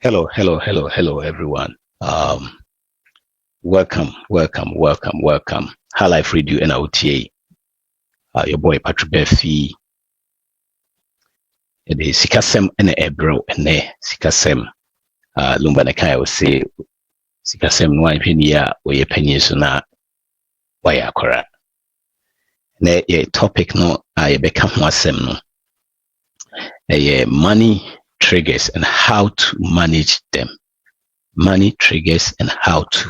Hello, everyone. Welcome. High Life Radio NOTA. Your boy Patrick Befi. The Sikasem and Ebro and ne Sikasem. Lumba Nakai will say Sikasem no one penny where your penny so na why akora. Ne ye topic no I become wasem no. Money triggers and how to manage them. Money triggers and how to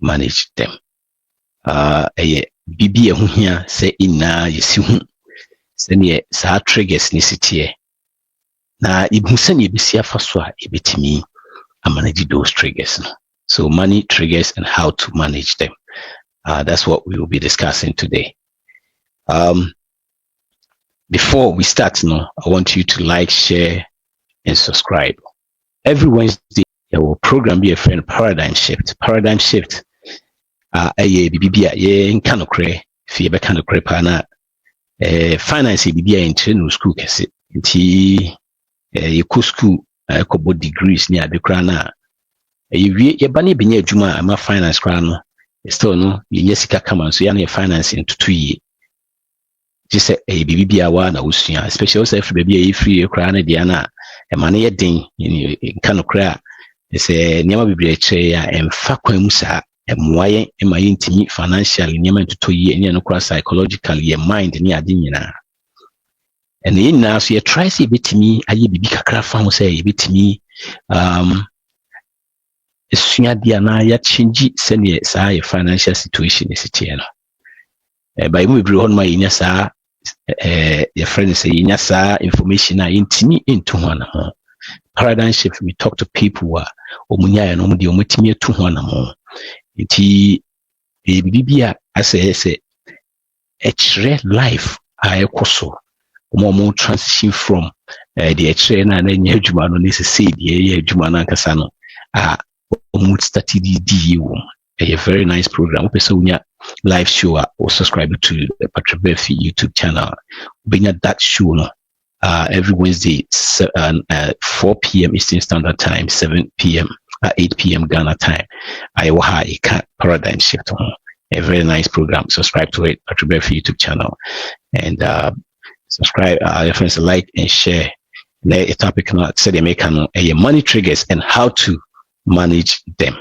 manage them. Bibi ehu hia se ina yesi hu se ne sa triggers ni sitie na ibu se ne bisi afa so a ebetimi manage those triggers no. So money triggers and how to manage them. That's what we will be discussing today. Before we start no, I want you to like, share and subscribe. Every Wednesday our program be a friend paradigm shift bibia ye nka nokre fi be ka nokre pa na finance bibia into no school kese nti ye ku school ko bo degrees ni adekra na ye ba ne binya adwuma ama finance kra no still no ye sika kama so ya na finance ntutu yi just bibia wa na usua especially also if bibia ye free kra na dia na e ma na ye den nka nokre a say niama bibia che ya emfa kwan mu sa emwaye ema yintimi financially niama to yi enya no kra psychologically your mind ni ade nyina and in na so you try say betimi aye bibi kakra fa ho say betimi esua dia na ya change se ne sa your financial situation is tie no by mu bibiri hon ma yinya sa your friend say yinya sa information na yintimi into ho na ho paradigm shift. We talk to people who are omunya no mu de omutimi etu ho na ho nti bibia ase echre life ayekoso omo transition from the echre na nya adwuma no necessary the adwuma na nkasa no omo study di wo a very nice program person unya live show or subscribe to the Patrick Befi YouTube channel benya that show no every Wednesday 4 p.m. Eastern Standard Time, 7 p.m. 8 p.m. Ghana time. I will have a paradigm shift on a very nice program. Subscribe to it, Patrick Befi YouTube channel, and subscribe. Your friends like and share. A topic not said money triggers and how to manage them.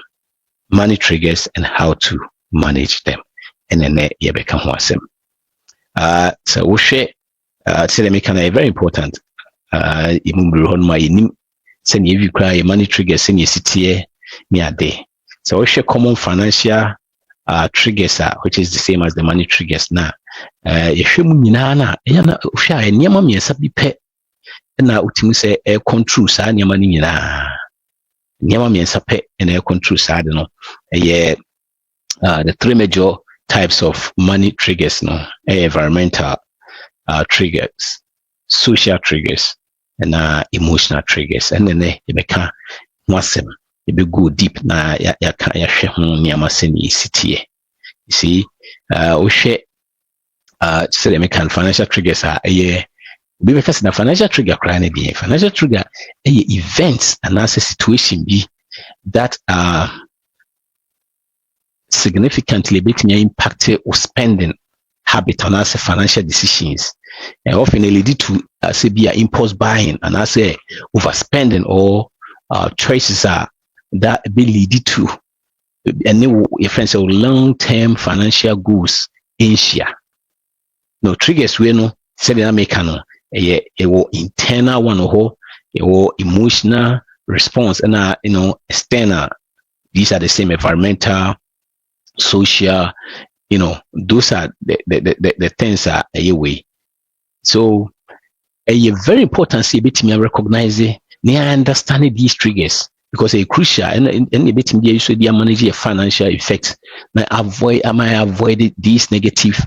Money triggers and how to manage them. And then you become awesome. So we share. Say a very important. Even on my send you cry money triggers in your city near day. So we share common financial triggers which is the same as the money triggers now. If you na share nyama mi sabi pe na utimi say air control sa nyama ni nyina nyama mi sape and air control sa no the three major types of money triggers no environmental triggers, social triggers, and emotional triggers. And then you become wasem. You be go deep na ya share niyama seni city. You see, we share say the financial triggers we because na financial trigger crying be financial trigger events and as a situation be that significantly impacted or spending habit and as financial decisions, and often they lead to say be impulse buying and as overspending or choices that be lead to and your friends long-term financial goals in share. No triggers we no say that make internal one or emotional response and external. These are the same environmental, social. Those are the things are a way. So a very important say bit me recognize understanding these triggers because a crucial and a bit me should be manage a financial effect. Now avoid these negative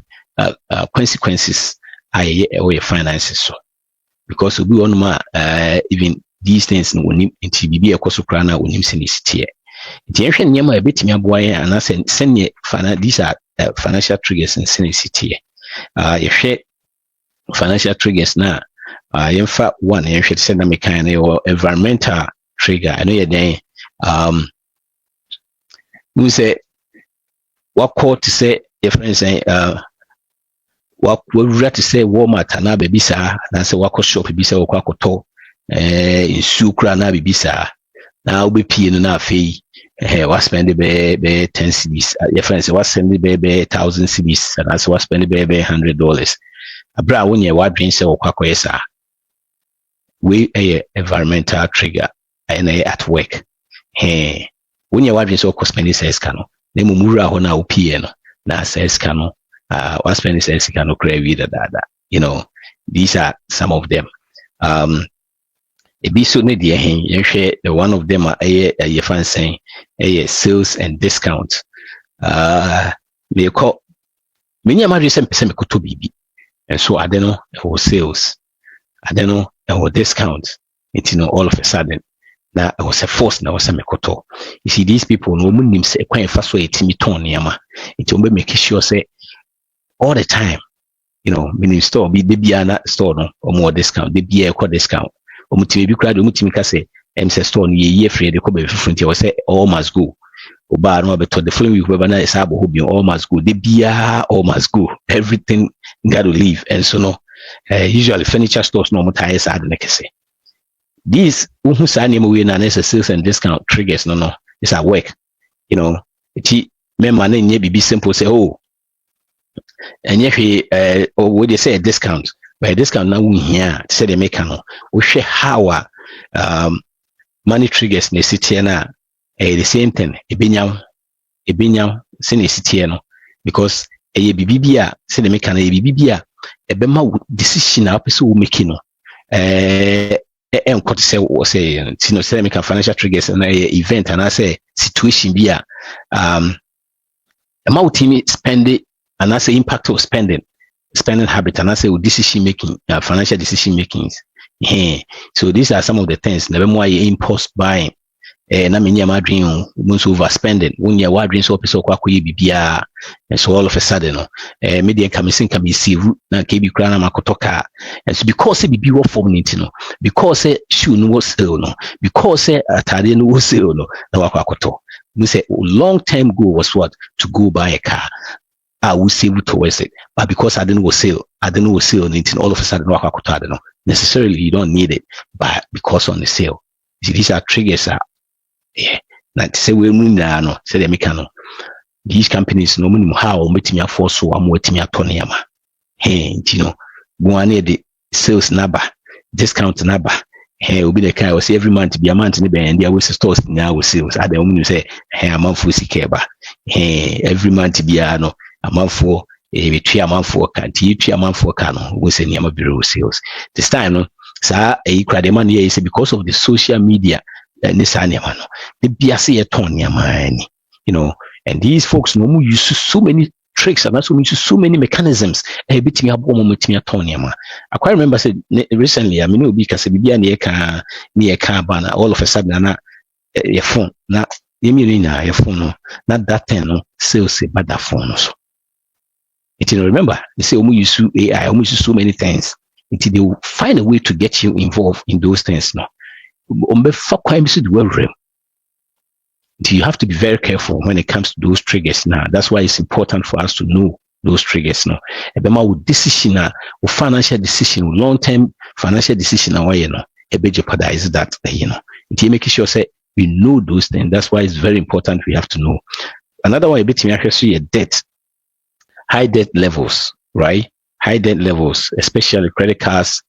consequences or your finances. So because we on even these things no into be a cost crana when him sinistie. The ancient nyama a bit me aboy and I send these are financial triggers in city. You share financial triggers now. In fact, one you should send them a kind of environmental trigger. I know you're there. We say what quote to say your friends say what we read to say Walmart and na baby sa na say what shop be say what to in sukra na baby sa na we pay no na fee what spend be 10 cedis your friends say what send be 1,000 cedis and as what spend be $100 abra when you what drink say what kwesa we a environmental trigger and at work when you what drink say what spend says can na mumura ho na opie no na says can what spend says can no credit that you know these are some of them ebi so ne de hen yehwe one of them a fan saying sales and discount me call many amadi sem pese me koto bibi and so I don't know for sales I don't know for discount it you know all of a sudden na I was a force na was a mekoto. You see these people no mun nim say kwan fa so etimi ton niama it will make sure say all the time you know mini store be bia na store no or more discount be bia e discount omutimi bi kra de omutimi ka say say store no ye free de ko be front you say all must go oba no be to the following week we na say abo ho bi all must go de bia all must go everything got to leave and so no usually furniture stores no mutai sad na kese these who say name we na sales and discount triggers no it's at work you know it member na nye bibi simple say oh and yet what they say a discount but a discount now we here say they make no we share how money triggers na city na the same thing ebinyam say na city no because bibi bia say they make na bibi bia ebema decision na person we make no what say was say you know say make financial triggers na event and I say situation bia amount team spend it and I say impact of spending habit and I say decision making financial decision makings so these are some of the things never more impulse buying na many am dream once overspending when you are dream so person kwa bibia and so all of a sudden no media can be see na kebi kra na makotoka and so because say bibi wo form nti no because say shoe no was sale no because say atade no was sale no na wakwakoto we say long term goal was what to go buy a car I will save towards it but because I didn't go sale nti all of a sudden wakwakoto I don't know necessarily you don't need it but because on the sale see, these are triggers na say we mu na no say the make no these companies no mu how metimi afford so am wetimi atone yama you know go an the sales number discount number obi the kai was every month be a month ni be and there was stores now with sales I don't say a month for sikeba every month be no a month for a 3 month for can 3 month for can we say niam bureau sales this time no sa e kra de man here is because of the social media this animal the biase etoniamani you know and these folks no use so many tricks and also use so many mechanisms betimi abo mo metimi etoniama I quite remember said recently I mean obi ka se bibia na e ka bana all of a sudden na your phone na yemi na your phone no na that thing no sales but that phone so it you remember they say omo use AI omo use so many things until they will find a way to get you involved in those things no you have to be very careful when it comes to those triggers now. That's why it's important for us to know those triggers now. Ebema with decision with financial decision, long-term financial decision now, you know, jeopardize that, you know. Until making sure say we know those things. That's why it's very important we have to know. Another one actually debt, high debt levels, right? High debt levels, especially credit cards,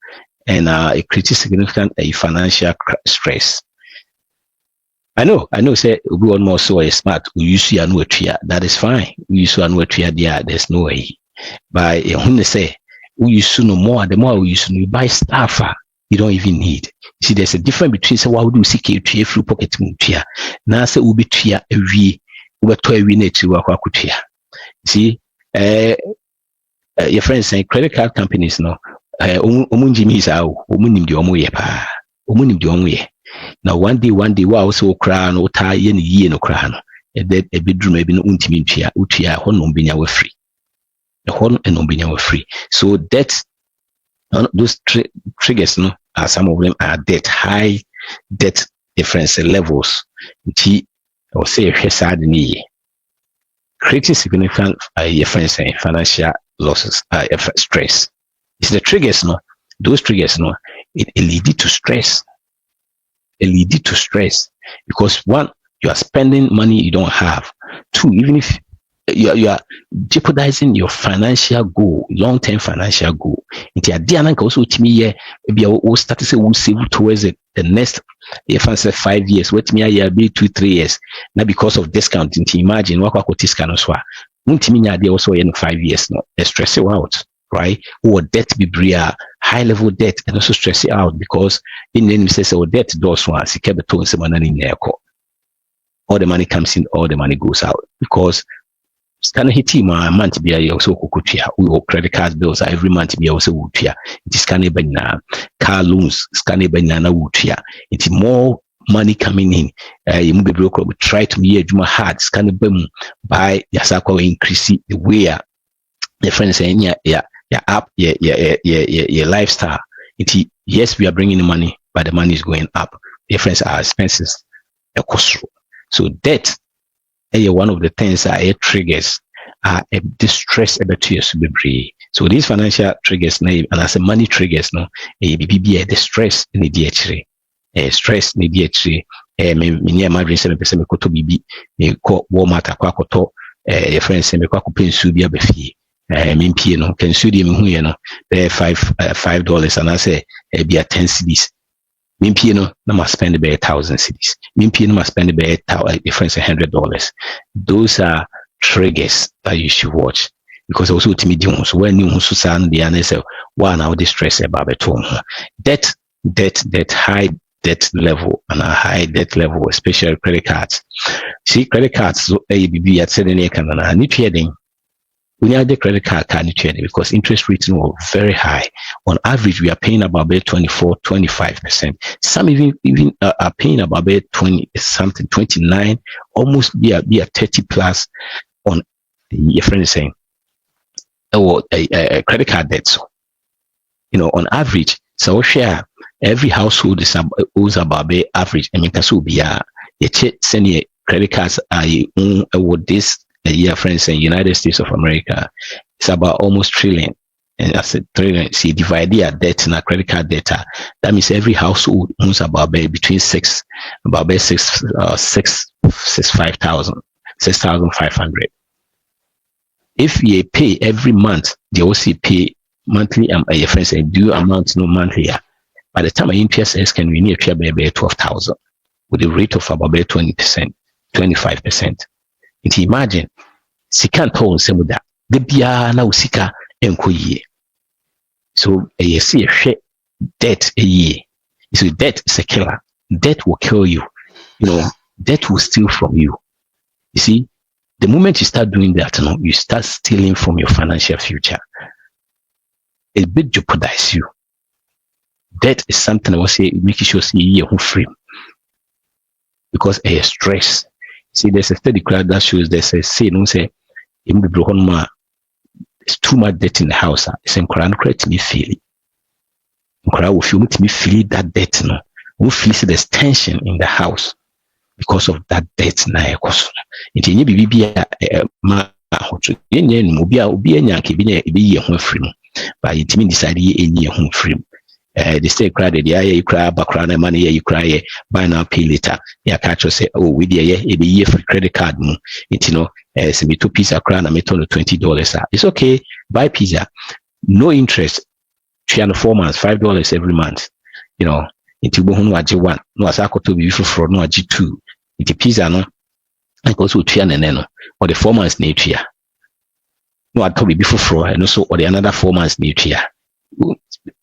and a pretty significant financial stress. I know. Say we want more so smart. We use you and that is fine. We use you and there's no way. But when they say we use no more, the more we use you buy stuff you don't even need. You see, there's a difference between say why would you seek a tree through pocket mutia. Now say we be tria every see, your friends say credit card companies no. Omunjimi is out, omunim the omuye pa, omunim the omuye. Now one day, wow, so crown or tie any ye no crown. A bedroom maybe no untimintia, utia, honumbinia were free. The horn and umbinia were free. So that's those triggers, no, are some of them are debt, high debt different levels. Or say creating significant financial losses, stress. It's the triggers, no? Those triggers, no? It lead to stress. It lead to stress because one, you are spending money you don't have. Two, even if you are jeopardizing your financial goal, long-term financial goal. Into a dia nanka also to me maybe I start to say we'll save towards it the next if I say 5 years, wait me a year be 2-3 years. Now because of discount, into imagine what discount as well. They also in 5 years no stress you out, right? Or debt be bria, high level debt and also stress it out because in then says oh debt does once he kept the some money in there. All the money comes in, all the money goes out because scan hit my month be a also kukutia we credit card bills every month be also wutia it is scan na car loans scan na wutia it's more money coming in you move broker try to be a hard scan buy yasako increase the way the friends saying yeah up your lifestyle it yes we are bringing the money but the money is going up difference are expenses so debt one of the things that triggers a distress about you to be. So these financial triggers and as a money triggers no be a distress in the DHA. Stress in the DHA. Many imagine 7% koto bibi me ko Walmart akwa koto your friends say me kwa pensu bi abefi me no can sue them who no $5 and I say be a 10 cedis. Mimpie no must spend about 1,000 cedis. Mimpie no must spend about a difference $100. Those are triggers that you should watch because also to me so when you sound the answer one now distress about it debt high debt level and a high debt level especially credit cards. See credit cards be at certain can and trading. We need the credit card because interest rates are very high. On average, we are paying about 24-25%. Some even are paying about 20 something, 29, almost be a 30 plus on your friend is saying, a credit card debt. So, on average, so share every household owes about average. I mean, so be a send your credit cards with this. Year friends in United States of America, it's about almost trillion. And that's a trillion. See, divide their debt and credit card data. That means every household owns about between 6,500. If you pay every month, they also pay monthly. Your friends say due amount no monthly. By the time interest can be near 12,000 with a rate of about 20%, 25%. Nti imagine sika ntɔ nsɛm da de bia na usika enko yie so see debt so debt is a killer. Debt will kill you. Debt will steal from you. You see, the moment you start doing that, you start stealing from your financial future. It will jeopardize you. Debt is something I will say make sure you free because a stress. See, there's a study crowd that shows there's a say it's too much debt in the house. It's encouraged to me feel it. Will feel me feel that debt no. We feel there's tension in the house because of that debt na ekoso. It any be ma hoto. Yenye no obi enyanke bi na ebe ye ho free mu. But it mean decide ye enye ho free mu. They say cry the you cry background money you cry buy now pay later. Yeah, catch you say we there a year free credit card it me 2 pizza crown and me $20. It's okay, buy pizza, no interest, 3 and 4 months, $5 every month. Into no aji one, no asako to be for no aji two. Into pizza no and also 3 and no or the 4 months nature. No I told be before and also or the another 4 months nature.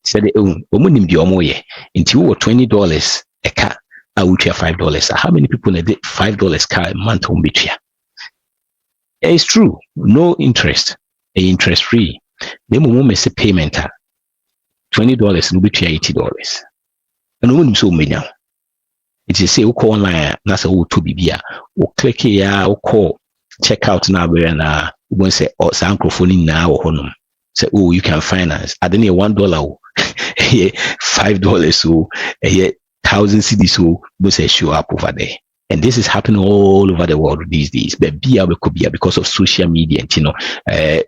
Said omunim di omoye into $20 a car I would $5. How many people did $5 car a month on beach? It's true, no interest, interest free. The moment say payment $20 no be $80. And omunim so many. It is say call online na say to bibia o click here o call check out now where na we say o sa microphone na wo honum. Say, you can finance. I don't need $1, $5, 1,000 cedis so those show up over there. And this is happening all over the world these days. But because of social media,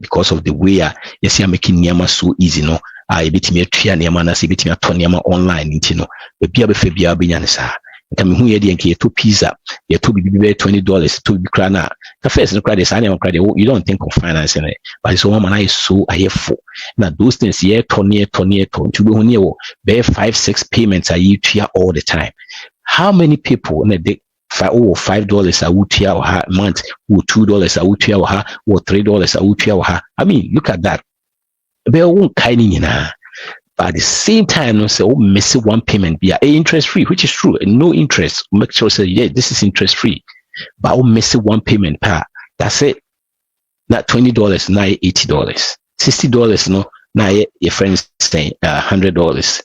because of the way you see, making Niama so easy, no. I bit me a tria Niama, na see bit me a Tonyama online, but be a Fabia Binansa. Come here, the two pizza, you to be $20 to be crana. The first no credit, I never credit. You don't think of financing it, but it's one man I so I have for. Now those things here, Tony, to be on you, bear 5-6 payments a year all the time. How many people in a day? $5 a would or her month, or $2 a would or her, or $3 a would or her. I mean, look at that. They won't kind in but at the same time, no say, oh, miss one payment be interest free, which is true. No interest. Make sure say, yeah, this is interest free. But oh, miss one payment per. That's it. Not $20, now $80. $60, no, now your friends saying $100.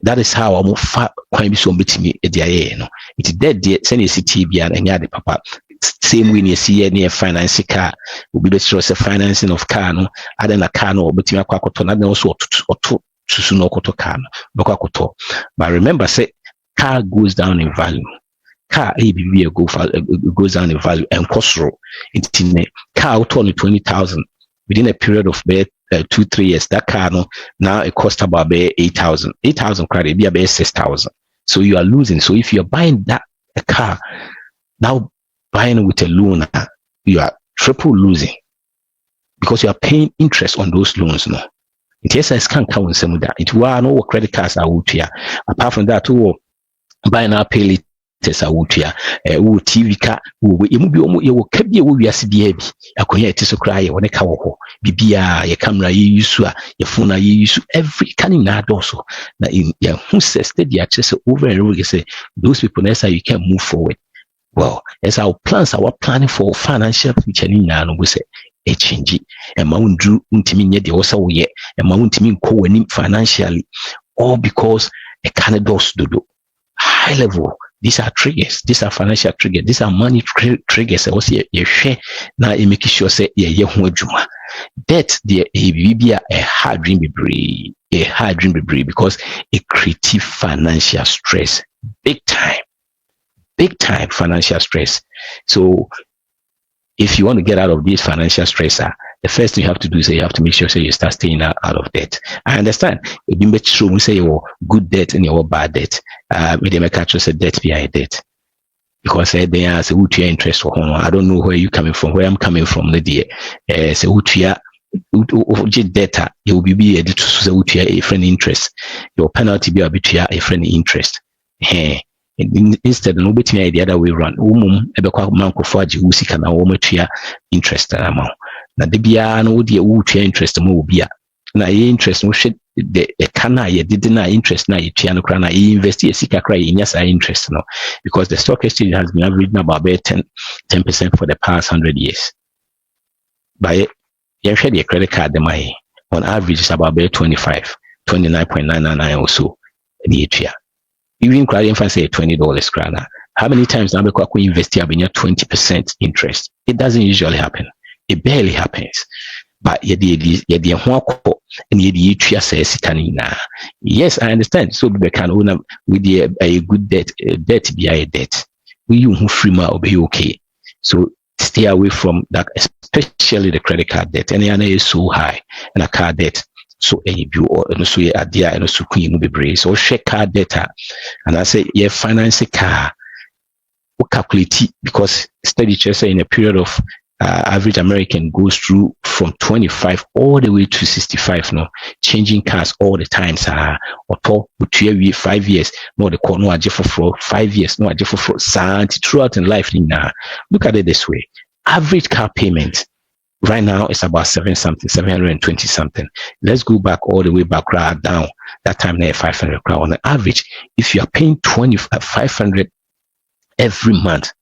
That is how I'm quite be so bit me no. It's dead send you CTB and the papa. Same way you see any financing car will be better as a financing of car no other than a car no but you are also to no koto car no. But remember say car goes down in value. Car goes down in value and cost row. It's in a car out on 20,000 within a period of 2-3 years. That car now it costs about 8,000 credit be about 6,000. So you are losing. So if you're buying that a car now buying with a loan, you are triple losing because you are paying interest on those loans. No, in case I can't count some of that. It was no credit cards out here. Apart from that, buy now pay later. Tesa TV car you kept we are CDB. I could hear so cry when a cow bibia your camera you use your phone you use every canning that also. Now in who says steady access over and over say those people that's how you can move forward. Well, as our plans our planning for financial future and we say a change and mount drew untimin the also yet and mount mean co financially all because a canados do high level. These are triggers. These are financial triggers. These are money triggers. Also, you share now. You make sure say you juma. That the be a hard dream be because it creates financial stress, big time financial stress. So, if you want to get out of this financial stress, the first thing you have to do is you have to make sure you start staying out of debt. I understand. It be much true. We say your good debt and your bad debt. They make actually say debt behind debt because they are say who interest for home. I don't know where you coming from. Where I'm coming from, the day say who debt. You will be able to say who a friend interest. Your penalty be a friend interest. Instead no betting the other way around. Ebekwa manko for usika na womatua interest amount. Na de bia no de wotua interest mo bia. Na interest no hwe the kana ye did na interest na yetua no kra na invest ye sika kra ye nyasa interest no because the stock exchange has been averaging about 10% for the past 100 years. By you share the credit card the on average is about 29.999 or so the year. Even crying for say $20 krana. How many times now because we invest here 20% interest? It doesn't usually happen. It barely happens. But and yes, I understand. So we can own with a good debt be a debt. We who free ma be okay. So stay away from that, especially the credit card debt. And is so high and a car debt. So any view or no so idea and so queen be brave. So share car data. And I say yeah, finance a car. We calculate because study say in a period of average American goes through from 25 all the way to 65 now, changing cars all the time. Or 5 years, no the call no adjust for 5 years, no adjust for throughout in life. Look at it this way. Average car payment right now it's about 720 something. Let's go back all the way back down. That time there 500 on the average. If you are paying 500 every month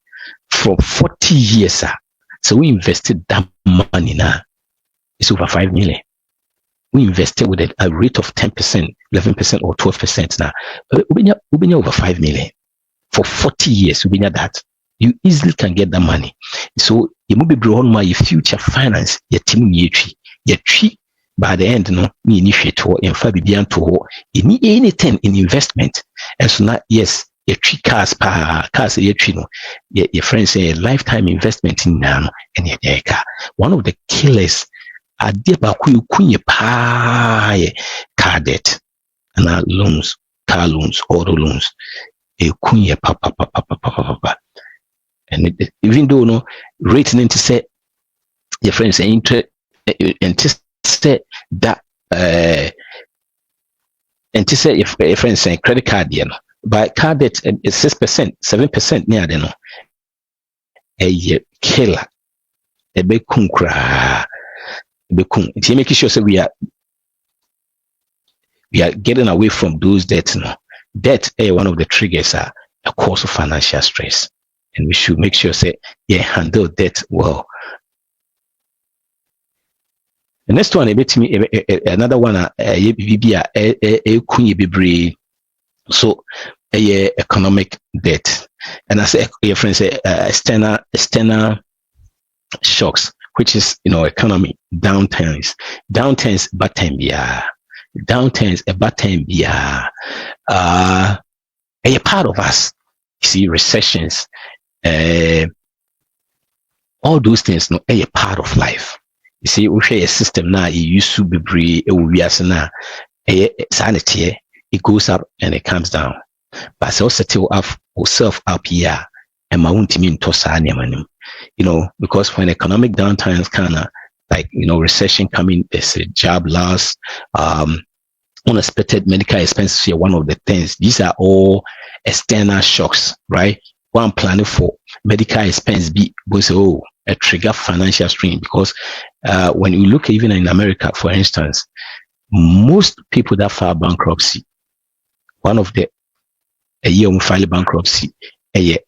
for 40 years, so we invested that money now. It's over 5 million. We invested with a rate of 10%, 11% or 12% now. We've been over 5 million for 40 years. We've been that. You easily can get that money. So you must be brought on my future finance. Your team by the end, no, you initiate or in fact be to anything in investment. And so now, yes, your tree cars your tree no, your friends say a lifetime investment in nano and your car. One of the killers are dear baku kunye pa car debt and loans, car loans, auto loans. A kunye pa. And even though no rate to say your friends say interest say that and to say if your friends say credit card you know, but card debt is 6%, 7% near the no a killer a big kunkra it's making sure so we are getting away from those debts no. Debt is one of the triggers are a cause of financial stress, and we should make sure say handle debt well. The next one another one so economic debt, and I say your friends say external shocks, which is economy downturns bad time downturns a bad time a part of us. You see recessions, all those things no a part of life. You see we share a system now you used to be brave now sanity it goes up and it comes down, but so settle up yourself up here and my own team because when economic downturns kind of like recession coming, there's a job loss, unexpected medical expenses here, one of the things. These are all external shocks, right? One planning for medical expense be was a trigger financial strain, because when you look even in America, for instance, most people that file bankruptcy, one of the a year file bankruptcy, a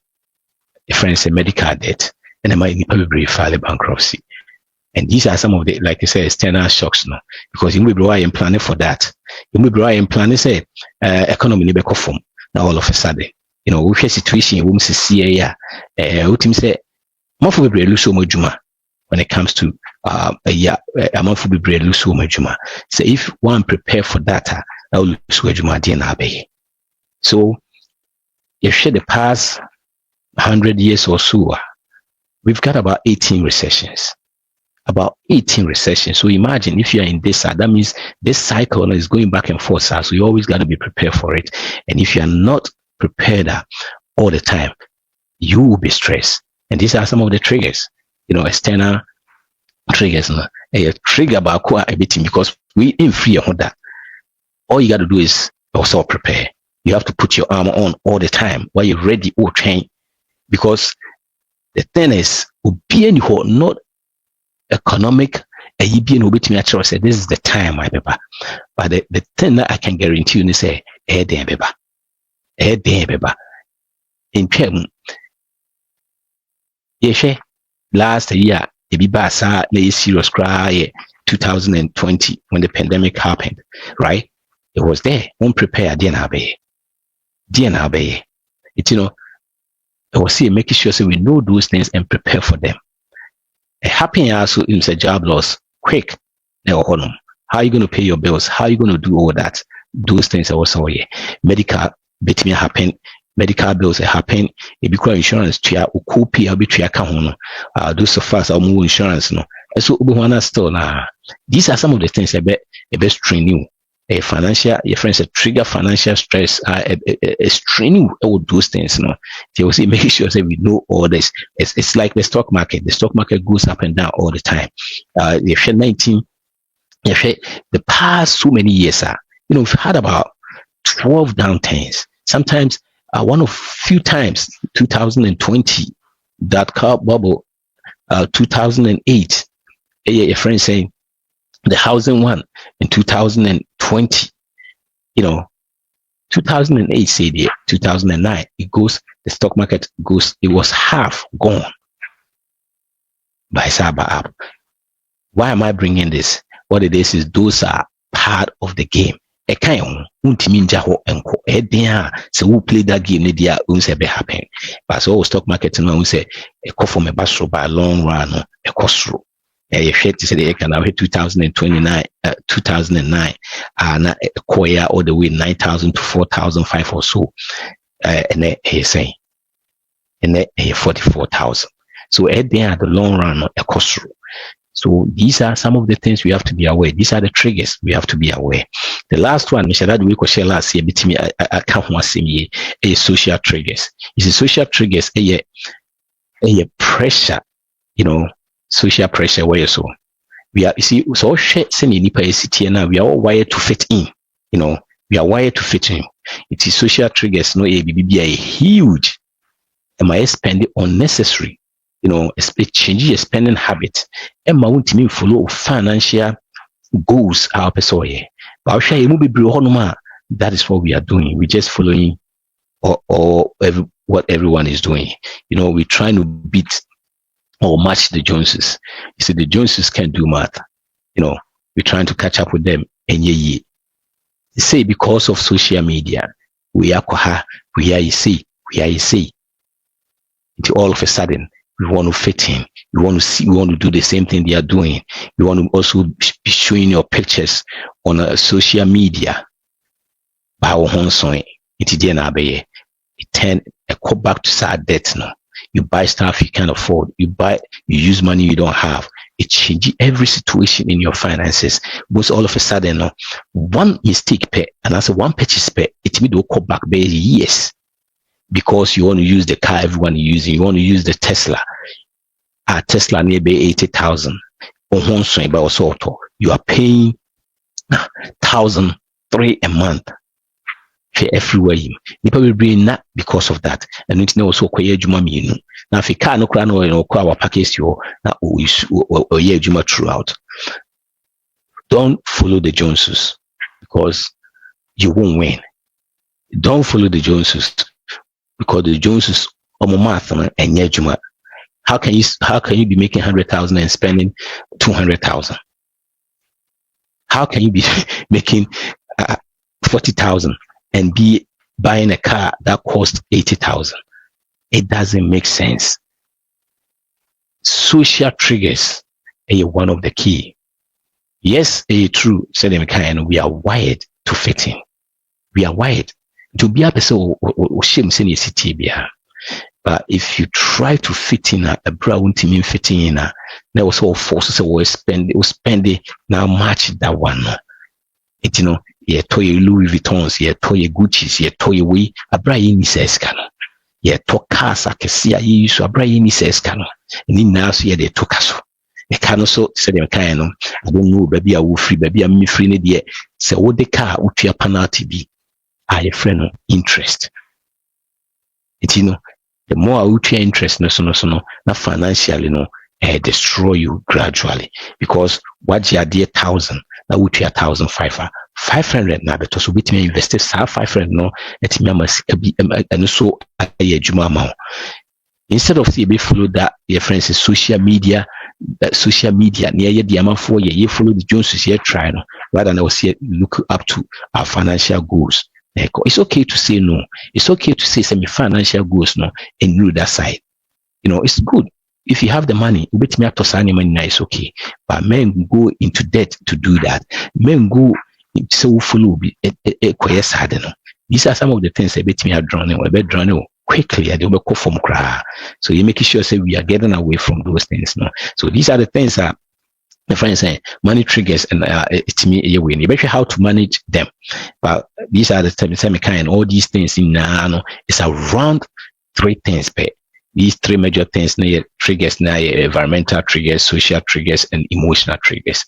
friends a medical debt, and they might probably file bankruptcy. And these are some of the, like you say, external shocks now. Because you may be planning for that. You may be planning say economy never conform. Now all of a sudden, we face situation we must see we team say month will be lose so much when it comes to a month will be lose so much. So if one prepare for data, that will lose so much. So if share the past 100 years or so, we've got about 18 recessions. About 18 recessions. So imagine if you are in this, that means this cycle is going back and forth. So you always got to be prepared for it. And if you are not prepared all the time, you will be stressed. And these are some of the triggers, external triggers. A trigger about everything, because we in free on that. All you got to do is also prepare. You have to put your armor on all the time while you're ready or train. Because the thing is, not economic say this is the time my paper, but the thing that I can guarantee you is say in term last year it be basa serious cry 2020 when the pandemic happened, right? It was there. Won't prepare DNAB it I was saying making sure so we know those things and prepare for them. A happy also is a job loss quick. How are you going to pay your bills? How are you going to do all that? Those things are also medical bit me happen. Medical bills happen. If you call insurance to your copy, I'll be to your account. Do so fast, I'll move insurance. No, so still now. These are some of the things a best training. A financial, your friends a trigger financial stress. A training all those things. No, they will say make sure that we know all this. It's like the stock market. The stock market goes up and down all the time. If you're 19, if you're the past so many years, we've had about 12 downturns. Sometimes one of few times, 2020, that car bubble, 2008. Your friend saying the housing one in 2020, 2008 say there, 2009 it goes, the stock market goes, it was half gone by cyber app. Why am I bringing this? What it is those are part of the game. A kind so who play that game media unse be happen. But so stock market no say a call from a bastro by a long run a cost through. you hit to say the can now 2029 2009 na koya all the way 9,000 to 4,005 or so and they say and then 44,000. So at the end of the long run a cost. So these are some of the things we have to be aware. These are the triggers we have to be aware. The last one, Mr. That we could share last year, between I can't want to say a social triggers. It's a social triggers, a pressure, social pressure where so we are, you see, so sending nipa city now, we are all wired to fit in, we are wired to fit in. It is social triggers, no a huge, am I spending unnecessary? Change your spending habit. And my own team follow financial goals our person. But I'll share you that is what we are doing. We're just following what everyone is doing. We're trying to beat or match the Joneses. You see, the Joneses can't do math. We're trying to catch up with them. And say because of social media, we are you see. All of a sudden we want to fit in. We want to do the same thing they are doing. You want to also be showing your pictures on social media. It turn a call back to sad debt now. You buy stuff you can't afford. You use money you don't have. It changes every situation in your finances. Because all of a sudden, one mistake pay, and as a one purchase pay, it will do call back by years. Because you want to use the car everyone is using, you want to use the Tesla. Tesla nearby 80,000. You are paying 1,003 a month everywhere. You will bring that because of that. And it's now also quite a now if you can't our package you now juma throughout. Don't follow the Joneses because you won't win. Don't follow the Joneses. Because the Joneses math and juma. How can you be making 100,000 and spending 200,000? How can you be making 40,000 and be buying a car that costs 80,000? It doesn't make sense. Social triggers are one of the key. Yes, true. We are wired to fit in. We are wired to be a person shame senior city. But if you try to fit in a brown team fitting in there was all forces will spend now match that one. It toy Louis Vuittons, toy Gucci's, toy we a brain says cano. To cars I can see I use a brain says cano. And then now see they took us. They can also say them kind of I don't know, baby I will free, baby I'm me free in so what the car would your penalty be? A friend of interest. The more I would your interest, no, not financially, destroy you gradually because what you dear 1,000, now would you 1,500 now, but also with me invested 500 no, let me be and so a juma. Instead of say, follow that, your friends is social media near the amount for you follow the Joneses here trying rather than say look up to our financial goals. It's okay to say no. It's okay to say some financial goals no and do that side. It's good. If you have the money, it's okay. But men go into debt to do that. Men go so follow these are some of the things that bet me are drawn quickly. I don't go from cry. So you make sure say we are getting away from those things. No. So these are the things that the friends say money triggers and it's me a win. You bet you how to manage them. But these are the same kind. All these things in it's around 3 things. These 3 major things triggers now environmental triggers, social triggers, and emotional triggers.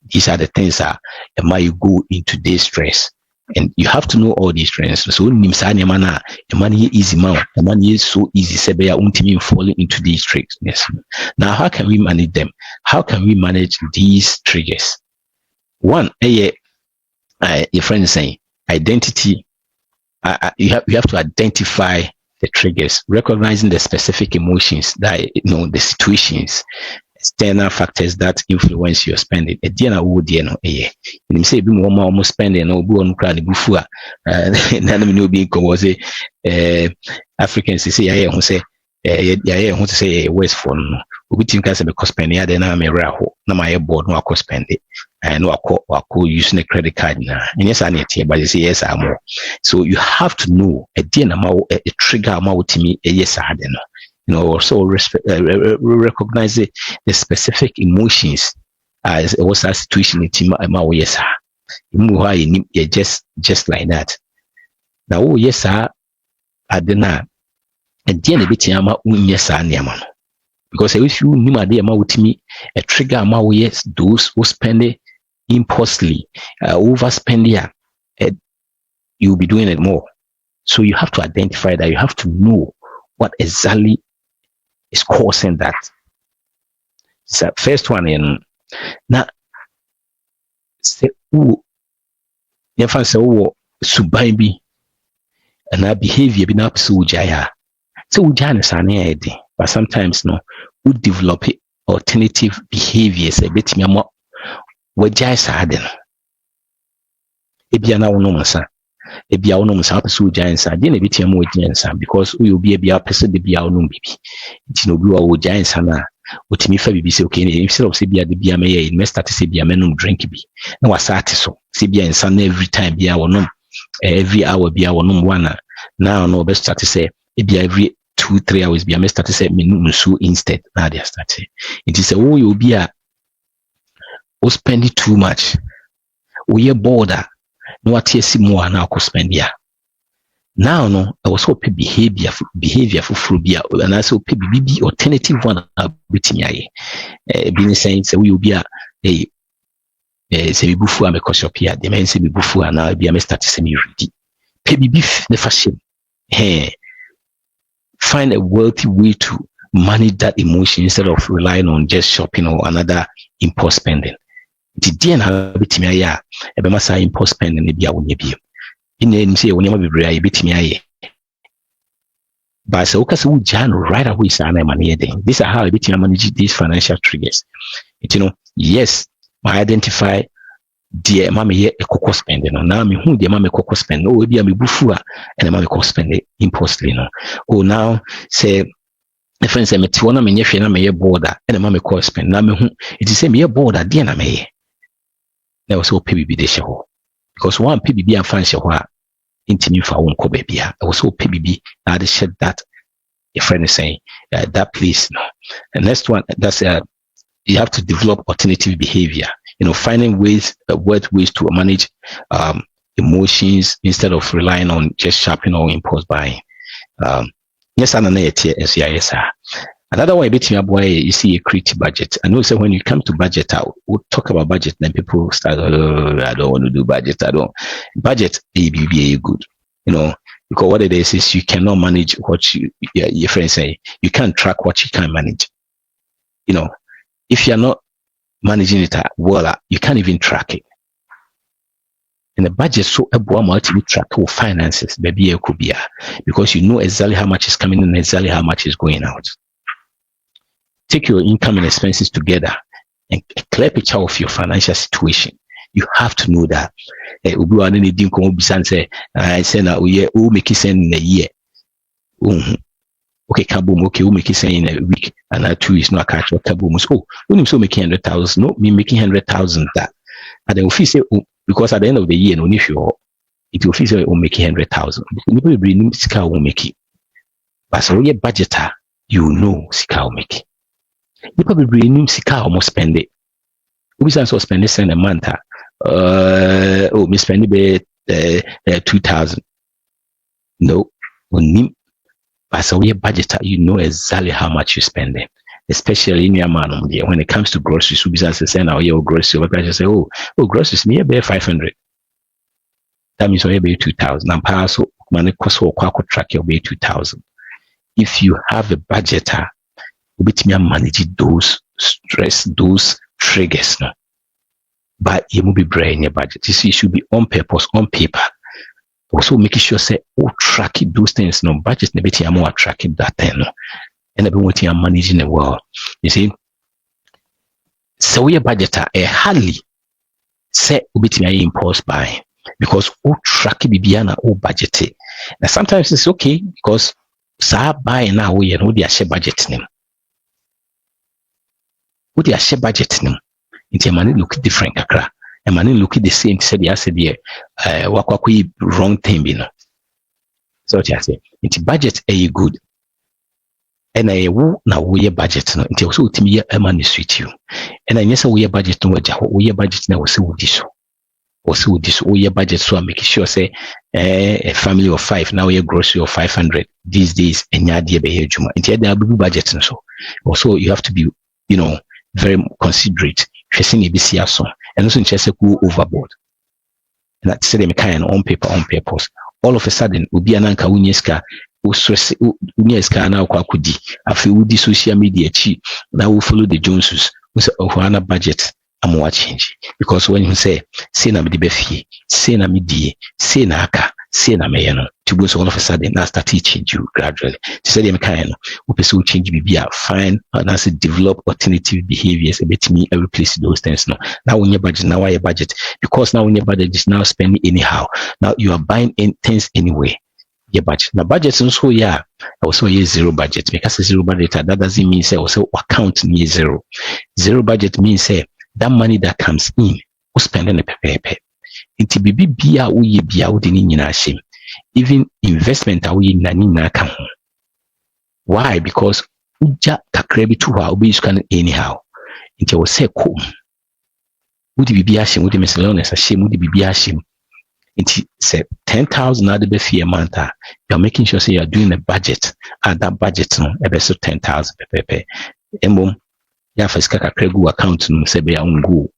These are the things that might go into this stress. And you have to know all these trends. So money easy man, the money is so easy. Sebea ultimately falling into these triggers. Yes. Now, how can we manage them? How can we manage these triggers? One, your friend is saying identity. You have to identify the triggers, recognizing the specific emotions that the situations. External factors that influence your spending. A dear would you say be almost spending or go on crying before none being was Africans say I want to say West for obi tim ka say me spend ya de na me raho na my board no akọ spend and no akọ using a credit card na and yes I need to but you say yes I'm more. So you have to know a day na a trigger ma utimi yes I no, you know, also recognize the specific emotions as was that situation in ma yes you just like that now oh yes sir adena a day na beti ama unye sa niama no because if you nima dey ma utimi a trigger ma yes those who spend it impulsively overspend here you'll be doing it more. So you have to identify that. You have to know what exactly is causing that. So first one in now say you find say suban bi and our behavior be not so jaya. So we but sometimes no we develop alternative behaviors a bit more we jaya sadden. Ebiana wonomasa. Ebia wonom sa person giants are dey bit am giants because we will be a person de bia wonom bibi nti no bi wo giants na otimi fa bibi say okay instead of say bia de bia me invest start say bia menum drink bi na wasate so say bia insan every time bia wonom every hour bia wonom one now no best start say bia every 2-3 hours bia me start say menum so instead na dey start it is say wo you be a o spend too much we are border no what yes more na ko spend ya now no I was hope behavior for bia and I so pe bibi alternative one betimi aye be saying say we will be a say we bufu am shop here the men say we bufu na bia me start say me ready pe bibi the fashion find a wealthy way to manage that emotion instead of relying on just shopping or another impulse spending. The DNA betimi aye e be masa impulse spending e bia wonye bia in say wonye ma bebre betimi aye but so okay we jan right away say na money then this is how betimi manage these financial triggers. You know, yes I identify the mama ye ekoko spending no now me hu the mama ekoko spend no we bia me bufu a and mama ekoko spend impulsively no oh now say the friend say me ti wona me nye hwe na me ye border and mama ekoko spend na me hu it is say me ye border dey na me ye na was so PBB de sheho because one PBB and fan sheho intimi fa won ko bebia I was so PBB na de shed that your friend is saying that please no. And next one that's you have to develop alternative behavior, you know, finding ways to manage emotions instead of relying on just shopping or impulse buying. Yes, and yes, another one, you see a creative budget. I know, so when you come to budget, we'll talk about budget, then people start, oh, I don't want to do budget. Budget, ABBA good, you know, because what it is you cannot manage what your friends say. You can't track what you can manage. You know, if you're not managing it well, you can't even track it. And the budget so multi track your finances, maybe it could be because you know exactly how much is coming in and exactly how much is going out. Take your income and expenses together and a clear picture of your financial situation. You have to know that. I say now we make it in a year. Okay, kaboom, okay, we make it in a week and 2 weeks not catch what kaboom. Oh, we so making 100,000, no, me making 100,000 that. And then we say because at the end of the year, no if you it will feel we make 100,000. People bring sika will make it. But so we budgeter, you know sika will make it. You probably bring sika almost spend it. We also spend it in a month. Me spend it 2,000. No, but so we budgeter, you know exactly how much you spend it. Especially in your man when it comes to groceries, we business say now your grocery, but I just say, oh, groceries me be 500. That means we be 2,000. And pass money cost or track your be 2,000. If you have a budgeter, with me manage those stress, those triggers. No? But you will be brain your budget. You see, it should be on purpose, on paper. Also making sure say, track it, those things. No budget, maybe you more track it that thing. No? And everyone are managing the world. You see, so we a budgeter a hardly say ubiti impulse buying because track bibiana budget it. Now sometimes it's okay because sa buy now we know they share budget name. What they share budget no. It money look different kakra. And money look the same said the asset there wakwa wrong thing you know. So what I say it's budget a good. And I wo na wo budget no nti so utimi ye money switch you. And I nyesa wo budget no waja wo budget na wo se wodi so. Also with this year budget, so I'm making sure say a family of 5 now a grocery of 500 these days and ya dear be juma. And yet there are budgets and so also you have to be very considerate. Chasing a BC song and also just go overboard. And that's the kind on paper on purpose. All of a sudden will be an anka unyeska unyeska na kwa kudi afi udi social media chi now will follow the Joneses with a budget. I'm watching because when you say na me befi, say na me die, say na aka, say na me no, to go so all of a sudden now start teaching you gradually. To say them kind no, we pursue change be fine and as develop alternative behaviors a bit me replace those things no. Now when your budget, now why your budget? Because now when your budget is now spending anyhow. Now you are buying in things anyway. Your budget. Now budget also also zero budget because zero budget that doesn't mean say also account near zero. Zero budget means say that money that comes in, we spend on a pepe. It be bia we bia we didn't shame. Even investment we nani na kan. Why? Because uja kakrebi to our we can anyhow. It was say cool. Would be bia shame? Would miscellaneous a shame? Would be bia shame? It said 10,000 at the befi a month. You're making sure say you're doing a budget. At that budget, no, a best 10,000 pepe. Ya first kakregu account no say be go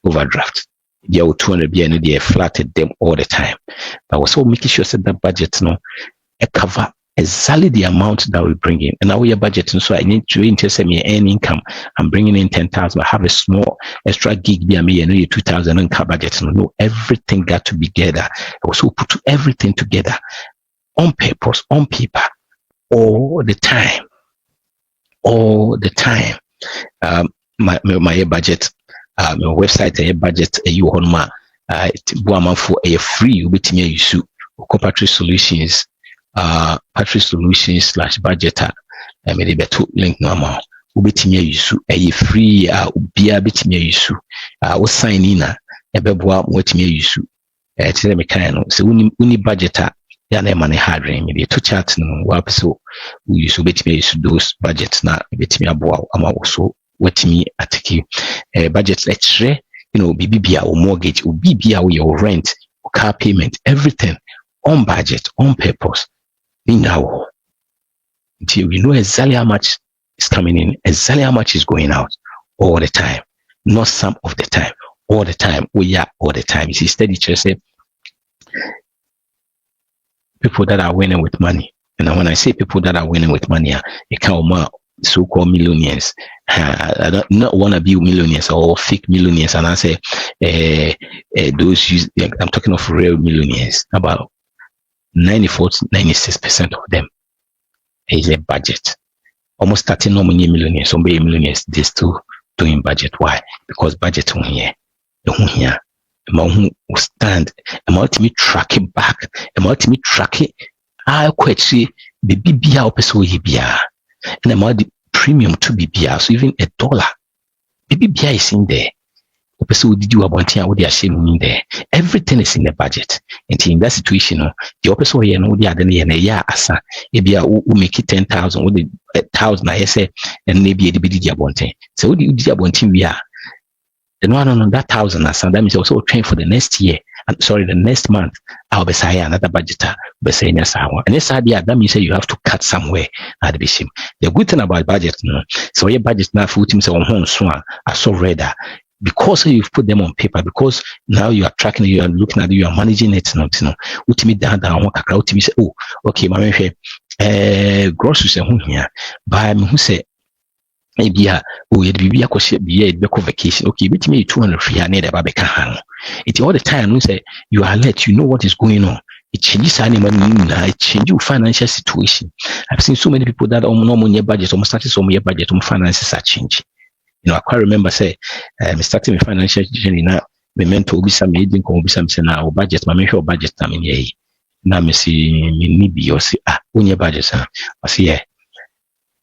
overdraft. They are 200 be and they flatted them all the time. But also making sure that budget no cover exactly the amount that we bring in. And now we are budgeting, so I need to interest me earn income. I'm bringing in 10,000. I have a small extra gig be me and 2,000 and budget. No, everything got to be together. Also put everything together on purpose, on paper, all the time. All the time. My budget, my website, a budget, a you on my for a free with me use Patri Solutions, Patri Solutions /budgeter. I made a better link normal. Ubit me use a free beer bit me use. Was sign in a beboa what me use. Tell me kind of so uni budgeter. Yana money hardring maybe two chats no wap so we use bit me use those budgets na bit me aboa ama so what me atiki budget lecture bibia or mortgage or bibia or your rent or car payment everything on budget on purpose in now until we know exactly how much is coming in, exactly how much is going out all the time, not some of the time, all the time. We are all the time. You see, steady just say people that are winning with money. And when I say people that are winning with money, you can't so-called millionaires. I don't not want to be millionaires or fake millionaires. And I say those I'm talking of real millionaires. About 96% of them is a budget. Almost 30 nominal millionaires, some millionaires, they still doing budget. Why? Because budget on here. Who stand ultimately track it back, ultimately track it. I quite see the BBA also BBA and the premium to BBA, so even $1. BBA is in there. Did you want to in there? Everything is in the budget. And in that situation, the opposite way and the other year, asa, who make it 10,000 or the 1,000, I say, and maybe the BDA wanting. So, what do you want we are? The one on that 1,000 that means also train for the next year. The next month I'll be saying another budgeter be saying and this idea that means you have to cut somewhere at the bishop. The good thing about budget, so your budget now for teams on home swan are so redder because you've put them on paper, because now you are tracking, you are looking at it, you are managing it, ultimately down ultimately say, oh, okay, my groceries here by me who say maybe be a vacation. Okay, which me 200 free I need a baby can. It's all the time we say you are let you know what is going on. It changes animal, it changes your financial situation. I've seen so many people that no money budget, almost started some year budget, finances are changing. I quite remember say I'm starting my financial journey now. My mentor will be some agent will be some now budget, my mentor budget I mean yeah. Now me see me need be or say on your budget, I say yeah.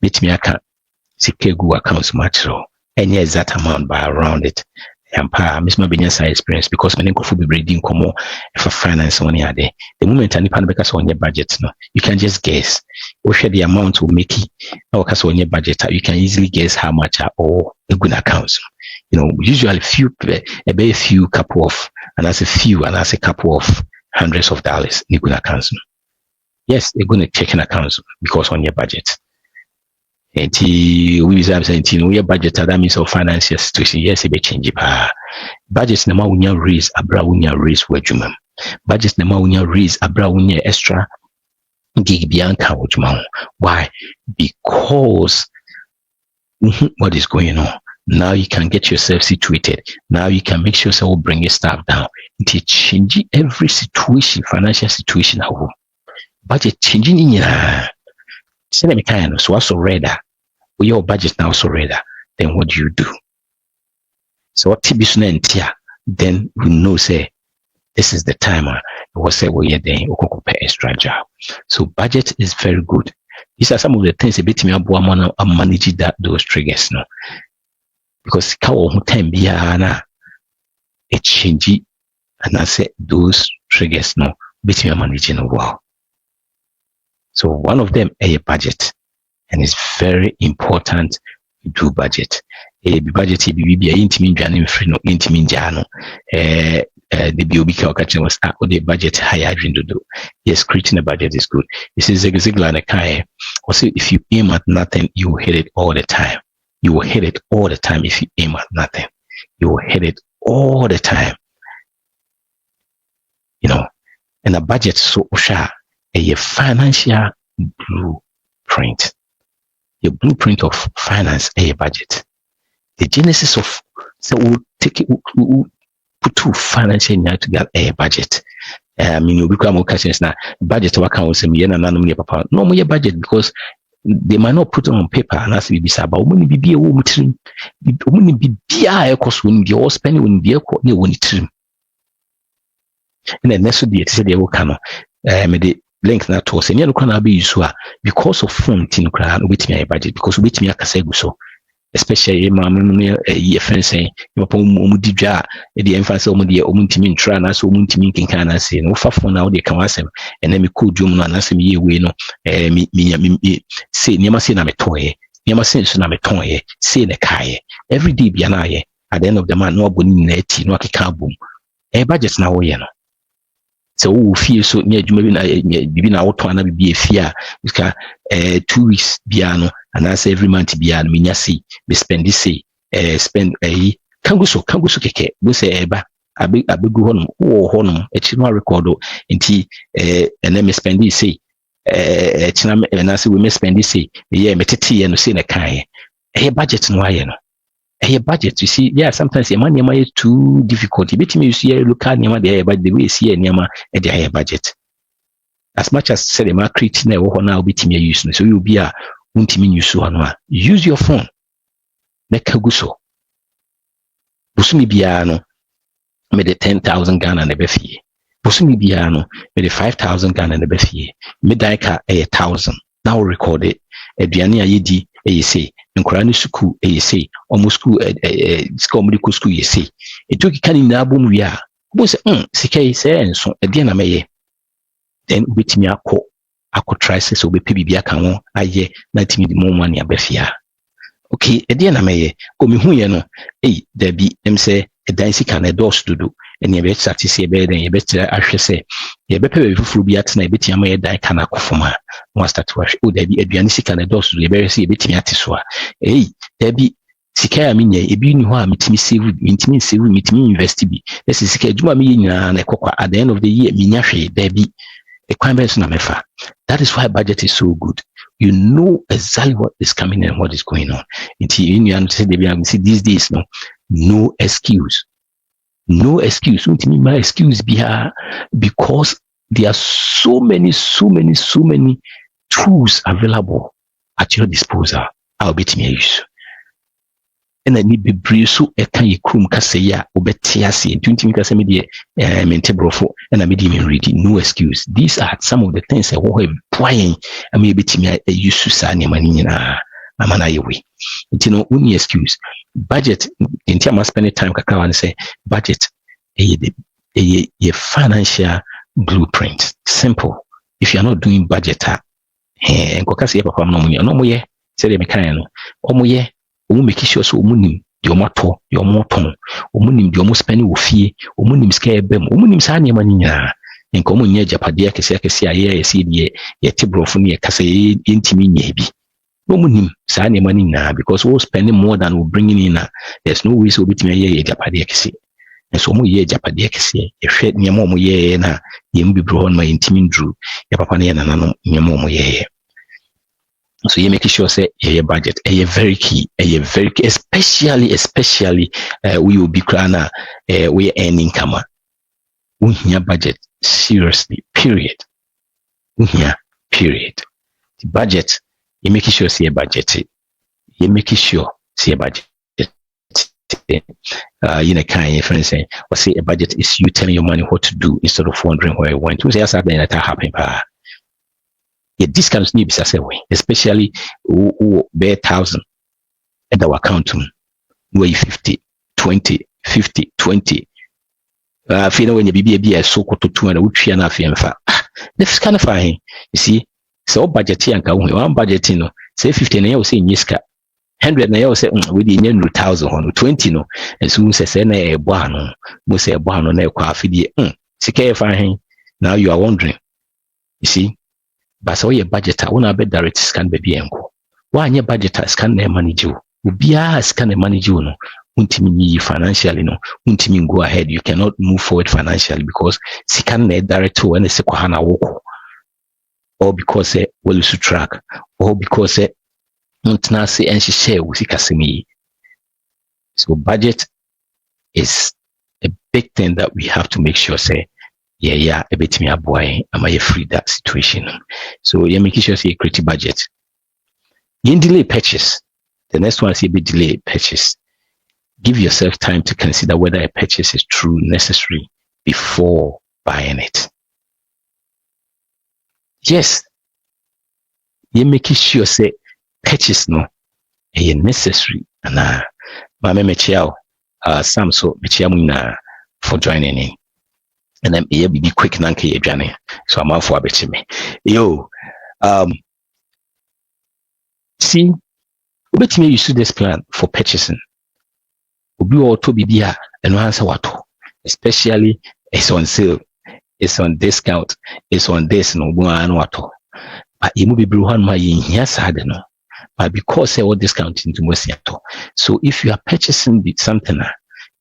Meet me I can't. Sikegu accounts much so any exact amount by around it. Miss Mabinya experience because many could be breeding como if a finance money are there. The moment any pan because on your budget, no, you can just guess. Or share the amount will make it or because on your budget, you can easily guess how much are all a good accounts. Usually a very few couple of, and as a few, and as a couple of hundreds of dollars in good accounts. Yes, they're going to checking accounts because on your budget. And we your budget that means of financial situation. Yes, it be change. Budgets na maunya raise abra unya raise wajuma. Budgets na maunya raise abra unya extra gig bianca wajuma. Why? Because what is going on? Now you can get yourself situated. Now you can make sure so bring your staff down. It change every situation, financial situation. Budget changing in your so also radar. Your budget now so radar. Then what do you do? So what TB then we know say this is the timer. We say well yeah then we can pay extra job. So budget is very good. These are some of the things a bit me manage those triggers no. Because time biana it change and I say those triggers no bit me managing a while. So one of them a budget, and it's very important to do budget. A budget be intimate and free no intimate jano. The BOB catching was the budget higher to do. Yes, creating a budget is good. This is exactly like a also if you aim at nothing, you will hit it all the time. You will hit it all the time if you aim at nothing. You will hit it all the time. And a budget so a financial blueprint. Your blueprint of finance a budget. The genesis of so we'll take it we'll put two financial now together a budget. You become more questions now. Budget work out some yen and papa. No more budget because they might not put it on paper and as we be said, but when be a woman trim, when be a cost when be all spending when be a court near one trim. And then next day, they will come. The link na to say, "Nyalo be useful because of phone tin crowd with me a budget because with me a kaseguso." Especially my friends saying, "You didja the emphasis on the omuntimin trana so muntimin can say no for now they can ask him and then me could jum and ask me we no me say never say na me toy never say so na me toy say the kai every day be an eye at the end of the month no boni neti no keka boom a budget na we no. So we feel so near maybe na auto na be fear because 2 weeks biano and as every month biano me nyasi be spend this spend kanguso keke we say eba abegu honum wo honum e chi no record nti and then me spend this china na say we me spend this yeah me tete ye no say na kan budget no aye no a budget, you see, yeah, sometimes your money is too difficult. You bet me you see a look at but the way you see a Niama at the higher budget. As much as say the market now now bit me use so you'll be a untimin use your phone. Nekaguso. Busumi biano made the 10,000 Ghana and a befi. Busumi biano made the 5,000 Ghana and a befi. Medaika 1,000. Now record it. Adriania yedi say nkurani suku say almost school medical school say it took can na bom wi a bo say sika say enso e na meye then betimi akọ try say so be bibia kan ho aye na timi di mo money abafia okay e na meye ko mi hu ye no da bi em say dan sika na dos dudu ene be start say be den ye be tira ahwe say ye be pe fufuru bi atena e betia ma ye dan kan akofoma no start to ahwe da bi aduane sika na dos dudu ye be say ye betimi ateso a da bi sika ya minya e bi ni ho a metimi save metimi invest bi this is sika adwuma mi nyina na ekokwa at the end of the year minya hwe da bi e kwan be so na mefa. That is why budget is so good. You know exactly what is coming and what is going on. You see these days no excuse. No excuse. My excuse be because there are so many tools available at your disposal. I'll bet me use. And I need be brave so a can you come kasaya obetiasi and 20 meters media mentebrofo and I made him reading. No excuse. These are some of the things I want buying. I may be to me a use Susani Manina. amana yewe nti no uni excuse budget nti am spend time kakra wan say budget a financial blueprint. Simple. If you're not doing budget nkoka say papa no moye say de mekan no omoye omu make sure so omunim de omoto de omoton omunim de omo spend wo fie omunim ska ebem omunim sa ne mani nyina nka omo nya japade akese aye yesi de ye tibrofo ne kasa ye ntimi nya bi omunim sa ne mani nyina because we spending more than we bringing in there's no way so bitimi ye japade akese so mo ye japade akese ye hwe nyama omo ye na ye mbibro hon ma ntimi ndru ya papa ne na nanom nyama omo ye. So you make sure say your budget very key, especially we will be crana we earning income. We budget seriously. Period. Period. The budget you make sure say budget. You make sure say budget. You know, kind of friends saying, or say a budget is you telling your money what to do instead of wondering where it went. We say something that happen. Yeah, discounts need to be way, especially who bear 1,000 at our account where 50, 20, 50, 20. Feel when you be a so to 200, which you are that's kind of fine. You see, so budget here and one budget, you know, say 50 and you say in Yiska 100 na you say with the 100,000 20 no, and soon say a buano, must say a buano na kwa fidi fine. Now you are wondering, you see. But so your budgeter, one of the direct scan baby enko. Why your budgeter scan their manage you? Ubia scan the manage you no. Untimi financially no. Untimi go ahead. You cannot move forward financially because scan the direct when they say kohana woko, or because well you track, or because untna say and she share usikasimi. So budget is a big thing that we have to make sure say. A bit me a boy, am I free that situation? So you make sure you create a budget. You delay purchase. The next one is a bit delay purchase. Give yourself time to consider whether a purchase is true necessary before buying it. Yes, you make sure say purchase no a necessary and mama mechiao Sam so mechiamu for joining in. And then be quick nanke journey. So I'm out for a bit me. Yo, see, let me use this plan for purchasing. Ubi auto bibia and answer what, especially it's on sale, it's on discount, it's on this no one what. But you will be bruhan my in here sad no. But because all discount into Mosiato. So if you are purchasing something,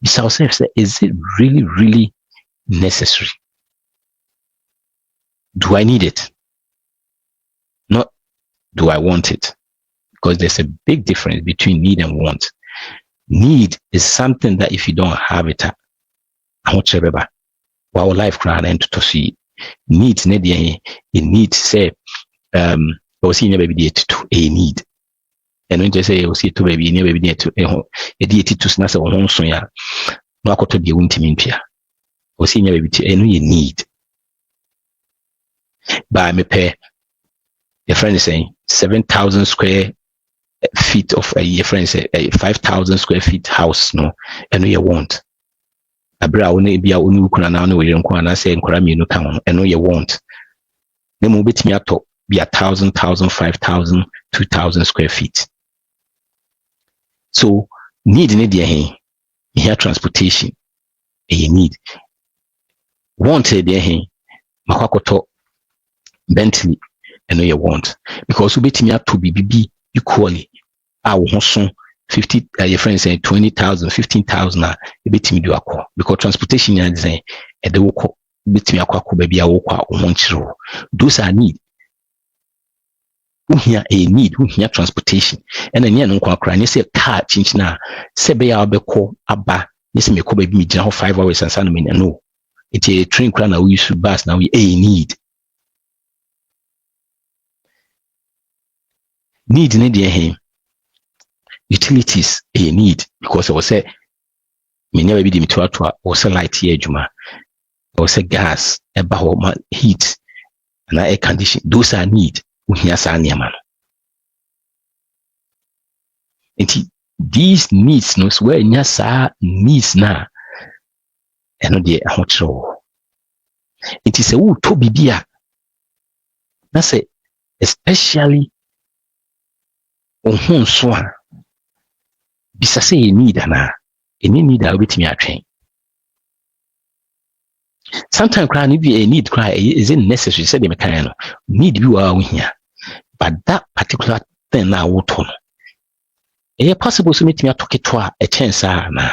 besides say, is it really necessary? Do I need it? Not do I want it? Because there's a big difference between need and want. Need is something that if you don't have it, I want to remember our life crown and to see needs. It needs say or see never be to a need. And when you say see to baby never be to a deity to snatch or home so ya no to be wintimpia. Or see never be any need. But me pay your friend is saying 7,000 square feet of your friend say 5,000 square feet house no and you want abra woni bia onu kuna na no we nko na say nkora mienu kan and you want na mo betimi ato bia 1,000 5,000 2,000 square feet. So need ne dey here transportation you need want dey here makwakoto Bentley and you want because we betimi ato bibi equally our 50 your friends say 20,000 15,000 a betimi do akọ because transportation is saying e dey woko betimi akọ baby a woko wonchiro. Those are need. Here a need here transportation and then no kwa you say car change na say be ya obeko aba yes me ko baby me gina 5 hours and san me no it's a train kra na we use bus now we a need here utilities a need because I was say me never be the to or say light here juma or say gas about heat and air condition. Those are need here sa niama. Nti these needs no so where nya saa needs na eno de ahokyerɛ. Nti sɛ wotɔ bibi a na sɛ especially ohun so a bisa sɛ yɛ need ana ɛni need a wobɛtumi atwɛn. Sometimes cry need a need cry isn't necessary sɛ de mekan no need bi wɔ a wohia but that particular thing na wotɔ no ɛyɛ possible so metumi atɔ ketewa a ɛkyɛn saa na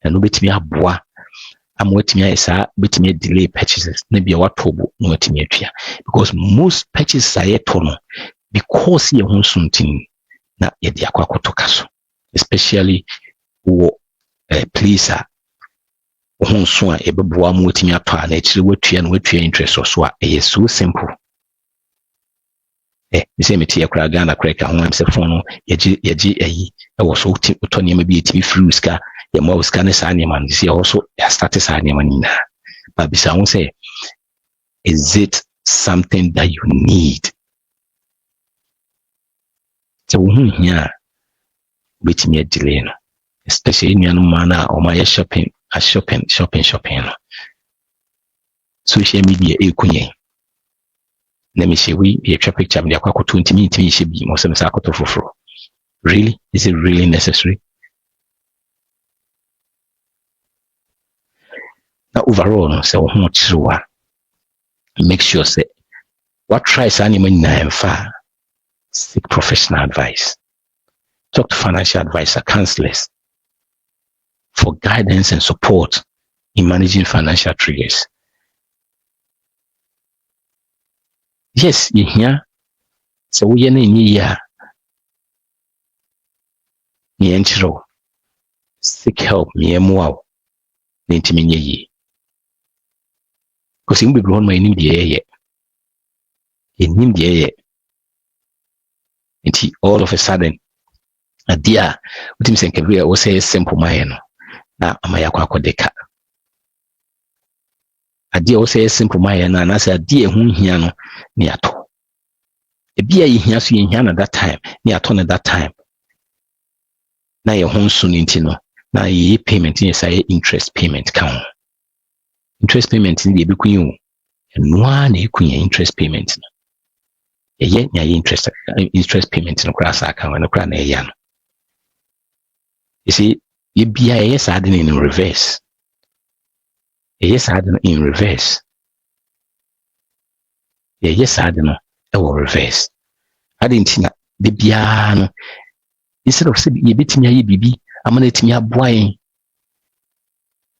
ɛno bɛtumi aboa ama watumi ayɛ saa bɛtumi delay purchases na bia watɔ bo na watumi atua because most purchases a yɛtɔ no because yɛ ho so ntin na yɛde akɔtɔ ka so especially wɔ place a ho so a ɛbɛboa ma watumi atɔ a na akyire watua interest so a ɛyɛ so simple. Me say me tie kra Ghana kra ka ho am se phone no yɛgye ayi ɛwɔ so utɔ nneɛma bi yɛtumi free sika yɛma sika ne saa nneɛma no sɛ ɛwɔ so yɛastarte saa nneɛma no nyinaa but bisa ho sɛ is it something that you need? So wo hu hia betumi delay no especially nuanom ma na o ma yɛ shopping no social media ekunye na me say we a picture me akwakoto ntimi hye bi mo se me sakoto foforo. Really, is it really necessary? Now overall no say wo ho kyerwa make sure say what try say any money na emfa seek professional advice, talk to financial advisor, counselors for guidance and support in managing financial triggers. Yes, you hear so we na ni ya ni enchiro seek help me emoa ni ntimi nye yi because you be grown my nim de ye nti all of a sudden a dia utim sen kebia wo say simple my no na amaya kwa deka a dia wo say simple my na say dia hu hia no ni ato e bia yi hia so yi hia na that time ni ato na that time na ye hu so ni ntino na ye payment ni say interest payment kan interest payment ni be kunyu no na ekunya interest payment no ye nya interest payment no kra sa kan no kra na ye no you see ye bia ye sa de in reverse ye sa de in reverse ye sa de no e wo reverse adintina de bia no instead of say ye betimi aye bibi amana etimi aboa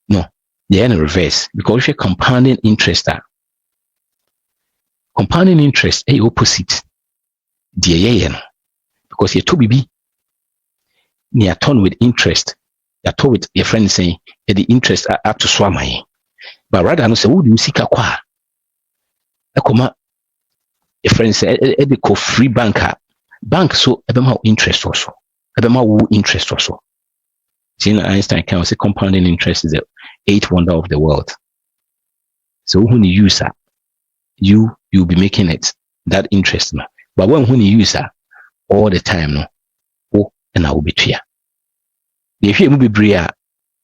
no they are in reverse because if you compounding interest compounding interest is opposite the no because you to bibi near turn with interest you to with your friend saying the interest up to swamai but rather no say would you seek a kwa ekoma a friend say e ko free bank so ebema interest also ebema wo interest also. Einstein can say compounding interest is the eighth wonder of the world. So when you use that, you'll be making it that interest no. But when you use that all the time no, oh, and I will be clear. If you be bria,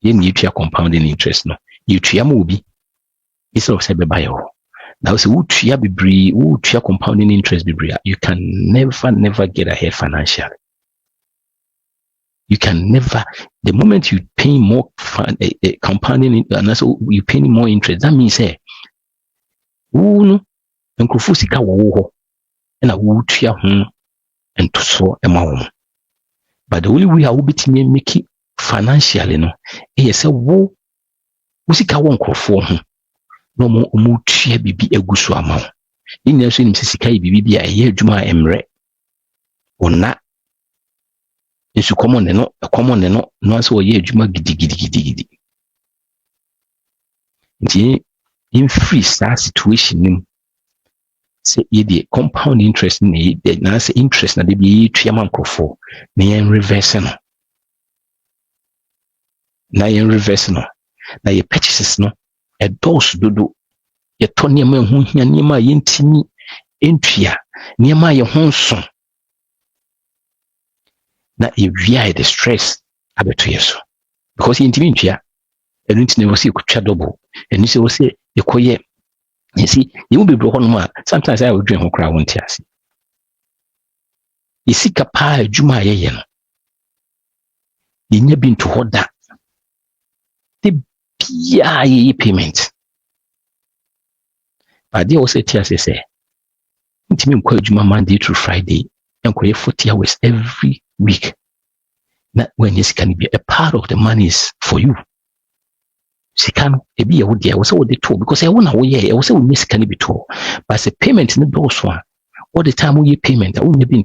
you need to compounding interest no. You tria mo bi instead of say be buy o. Now say who tria be bria, who tria compounding interest be bria, you can never get ahead financially. You can never, the moment you pay more compounding and also you pay more interest, that means no nkrofo sika wo ho na wo tua ho and so ema. But the only way I will be to make it financially no is say wo sika wo nkrofo ho no mo tua bibi eguso ama. In your nim sika bibi bia eye adwuma emre ona nsu common no no so ye adwuma gidi nti in free star situation nim say ye the compound interest na say interest na de bi twa mankofo na yen reverse no na ye purchases no e dose dodo ye to niam hu hia niam a ye ntimi entua niam a ye ho nso na ewia the stress abeto yeso because intimi ntwa enu ntine wo se kutwa double enu se wo se ekoye you see you be bro hono ma sometimes I would dream ho kra won't ase isika pa adwuma ayeye no yenya bi nto hoda the bia ye payment but they also tell us say ntimi nkwa adwuma Monday through Friday enkoye 40 hours every week na when this can be a part of the money is for you sika no ebi ye wo de wo se wo de to because e wo na wo ye wo se wo sika no bi to but the payment no do so all the time we payment wo nya bi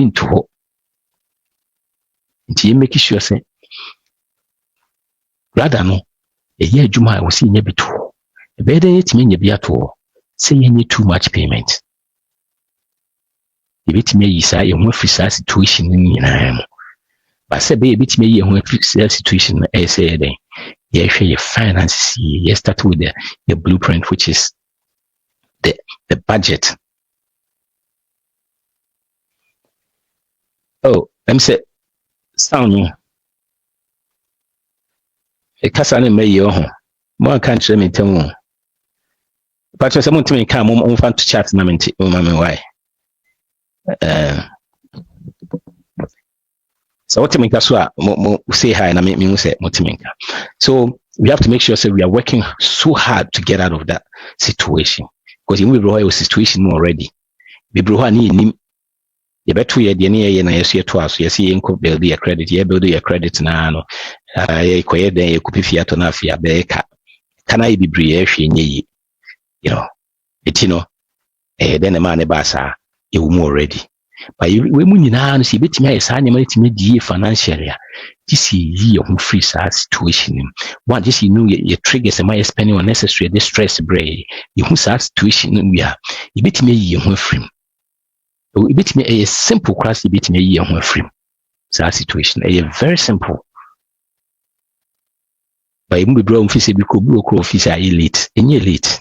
nto nti make sure say rather no ye adwuma wo se nya bi to e be dey timi nya bi ato say you need too much payment e bitimi yi sa ye ho free sa situation ni nyina mo but say be bitimi yi ho free sa situation na say then you share your finances you start with the blueprint which is the budget. Oh, I'm say sound e kasa na me yo ho mo kan kire me temu but say mo ntimi kan mo fan to chat na me why so what me so mo say hi na me say mo timi kan so we have to make sure say we are working so hard to get out of that situation because we bro a situation already we bro ani nim you better ye de ne ye na yeso to aso yesi ye nko build your credit ye build your credit na no ye koye den ye kupi fiato na afia be ka kana ye bibri ye hwe nye yi you know etino then the man ba sa ye wo already but we mu nyina no si betimi aye sa nyama etimi die financially this yi ye ho free sa situation one just you know your triggers am I spending unnecessary the stress brain you hu sa situation we are you betimi ye ho free it bit me a simple class it bit me a year one free so situation a very simple but even be bro office be ko office are elite elite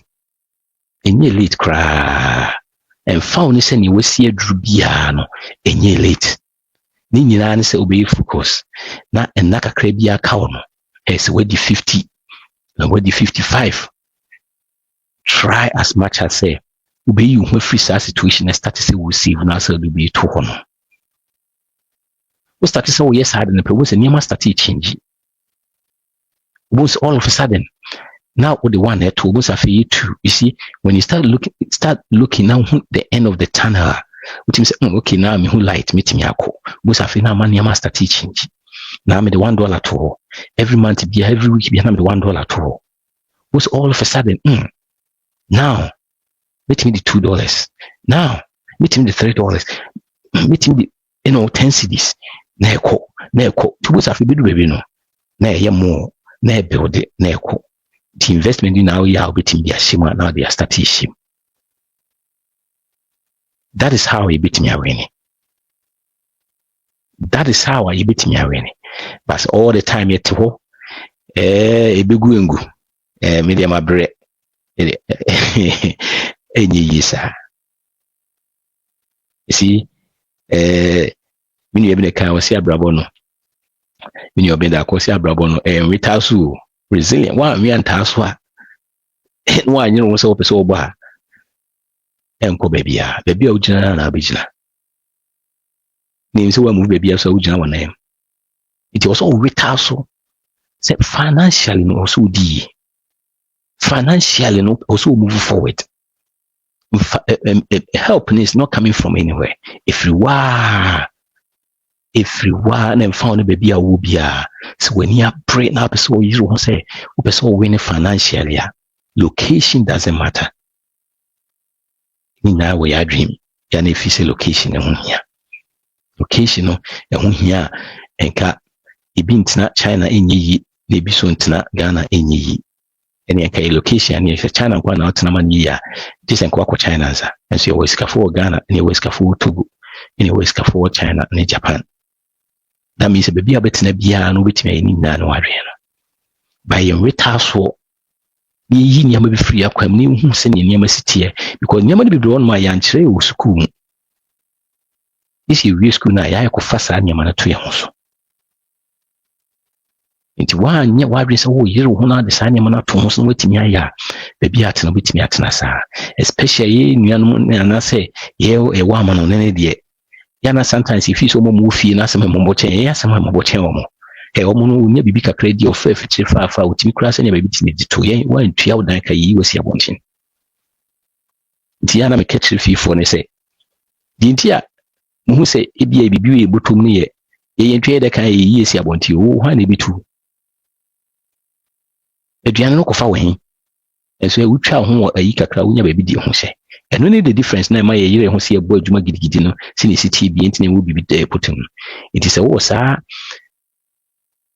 cra and found say ni we see adru bia no enye late ni nyina ne say obey focus na enaka kra bia ka no say we di 50 na we di 55 try as much as say obey you when free situation and start to say we save now so do be to hono we start to say we yes hard and the say near start to change once all of a sudden now with the one that to was after you too you see when you start looking now the end of the tunnel which means okay now me who light meet me ako was after now man near start to change now me the $1 to every month be every week be now me the $1 to was all of a sudden now meet me the $2 now meet me the $3 meet me the 10 cedis na eko to was after bidu baby no na ye more na build it na eko the investment now ya betim be ashima now they are starting shim that is how you beat me away that is how you beat me away but all the time yet ho ebegu engu medium abre enyi yisa you see mini ebe kan wasi abrabo no mini obi da ko si abrabo no witasu resilient one me antaso a one you know so person obo ha enko bebia bebia ugina na abigina ni nso wa mu bebia so ugina wona em it was all witasu say financially no also di financially no also move forward help is not coming from anywhere if you are and found a baby a wubia so when you pray now person you want say person win financially location doesn't matter in our way I dream and if you say location here location no here and ka ibintina China enyi ne bi so ntina Ghana enyi and your location if China kwa na otena mani ya disen kwa China za and so always ka for Ghana and always ka for Togo and always ka for China and Japan that means baby abetena bia no betime ni na no adwe no by your retaso yi nyama be free akwam ni hu se nyama sitie because nyama be on my yan kire wo school this is real school na ya ko fa saa nyama na to ya ho so nti wanye wadwe se wo yire ho na de saa nyama na to ho so wetimi aya baby atena wetimi atena saa especially nuanom na say ye wa ma no ne de ya na sometimes if you so mo fi na se mo chen ya se mo chen wo mo omo no nya bibi kakra di ofa fichire fa wetimi kura se nya baby timi dito ye wan tua wo dan ka yi wasi abonchen nti ya na me catch fifo ne se dinti a mu se ebia bibi we botom ne ye ntwe de kan yi esi abonti wo ha na bitu aduane no kofa wo hin enso e wutwa ho ayi kakra wonya baby di ho hye eno ne the difference na ma ye yire ho se ebo adwuma gidigidi no se ne siti bi enti ne wo bibi de potem enti se wo saa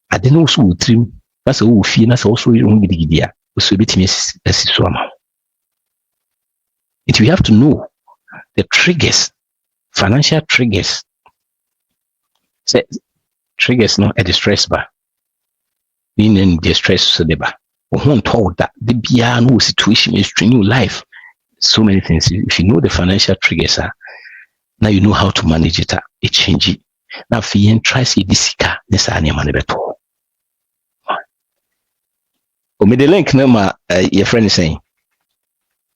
ade no so wutrim na se wo fie na se wo so yire ho gidigidi a so betimi asiso ama it we have to know the triggers, financial triggers. Say triggers no at the stress bar. Meaning the stress so the bar. Who told that the piano situation is in your life. So many things. If you know the financial triggers are, now you know how to manage it. It change it. Now if you try see this car, this any money better. Me the link number your friend is saying.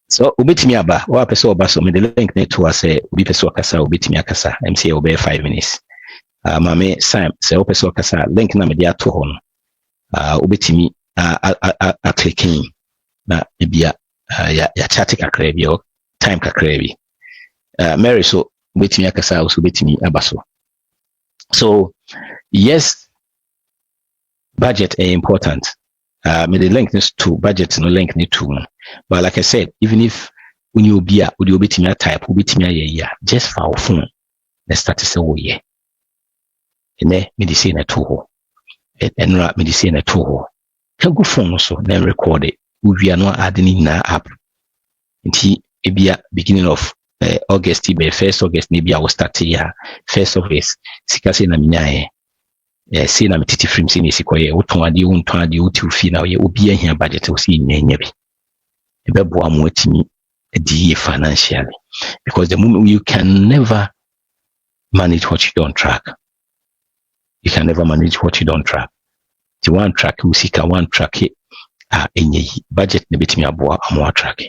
So ubetimi aba wa pese oba so me the link net to say obi pese okasa ubetimi akasa MC obey 5 minutes mame Sam say opese okasa link na me dia to ho no ubetimi a clicking na ebia ya chat kakra bi o time kakra bi Mary so ubetimi akasa so ubetimi aba so yes budget is important. Me the link is to budget no link need to. But like I said, even if when you be a would you be to type, will be to me just for our phone. Let's start to say, oh yeah. And then medicine at two. And right medicine at two. Can go phone also then record it. We are not adding in our app. Until it be a beginning of August, be 1st August, maybe I will start here. 1st August, Sikasi na minyae. See na metiti film see nisikoye utonwadi untwadi uti ufi na ye obi ahia budget o see nyanya bi ebebo amwatimi edi financially because the moment you can never manage what you don't track. You can never manage what you don't track. The one track usika one track enye budget ne betimi aboa amwa track.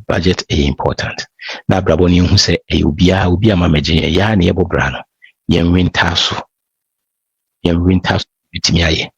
Budget is important. Na brabo ni hu se obi amameje ya na ebo bra no ye nwintaso your winter bitimi aye.